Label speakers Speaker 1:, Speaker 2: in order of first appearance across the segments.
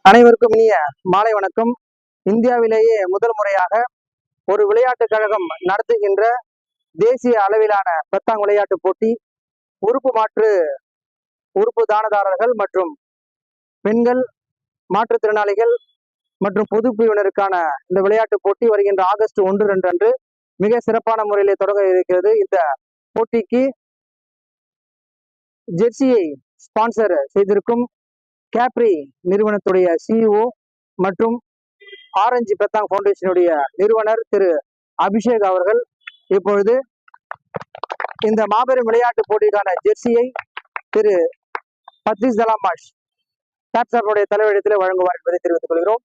Speaker 1: அனைவருக்கும் இனிய மாலை வணக்கம். இந்தியாவிலேயே முதல் முறையாக ஒரு விளையாட்டுக் கழகம் நடத்துகின்ற தேசிய அளவிலான பத்தாங் விளையாட்டு போட்டி உறுப்பு தானதாரர்கள் மற்றும் பெண்கள், மாற்றுத்திறனாளிகள் மற்றும் பொது பிரிவினருக்கான இந்த விளையாட்டு போட்டி வருகின்ற ஆகஸ்ட் 1-2 அன்று மிக சிறப்பான முறையிலே தொடங்க இருக்கிறது. இந்த போட்டிக்கு ஜெர்சியை ஸ்பான்சர் செய்திருக்கும் கேப்ரி நிறுவனத்துடைய சிஇஓ மற்றும் ஆரஞ்சு பெத்தாங் ஃபவுண்டேஷனுடைய நிறுவனர் திரு அபிஷேக் அவர்கள் இப்பொழுது இந்த மாபெரும் விளையாட்டு போட்டிக்கான ஜெர்சியை திரு பத்ரிஸ் தலாமாஷ் டாப்ஸாப்புடைய தலைவரிடத்தில் வழங்குவார் என்பதை தெரிவித்துக் கொள்கிறோம்.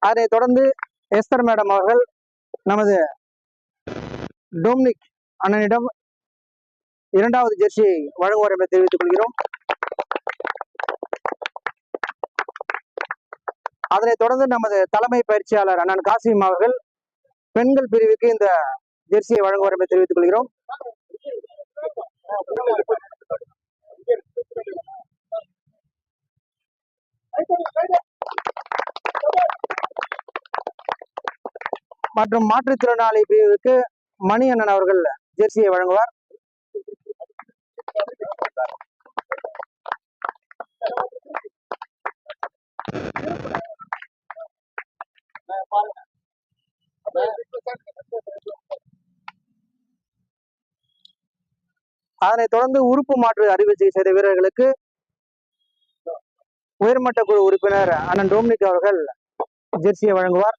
Speaker 1: அதனைத் தொடர்ந்து எஸ்தர் மேடம் அவர்கள் நமது டொமினிக் அண்ணனிடம் இரண்டாவது ஜெர்சியை வழங்குவார் என்பதை தெரிவித்துக் கொள்கிறோம். அதனைத் தொடர்ந்து நமது தலைமை பயிற்சியாளர் அண்ணன் காசிம் அவர்கள் பெண்கள் பிரிவுக்கு இந்த ஜெர்சியை வழங்குவார் என்பதை தெரிவித்துக் கொள்கிறோம். மற்றும் மாற்றுத்திறனாளி பிரிவுக்கு மணி அண்ணன் அவர்கள் ஜெர்சியை வழங்குவார். அதனைத் தொடர்ந்து உறுப்பு மாற்று அறுவை சிகிச்சை செய்த வீரர்களுக்கு உயர்மட்ட குழு உறுப்பினர் அண்ணன் டொமினிக் அவர்கள் ஜெர்சியை வழங்குவார்.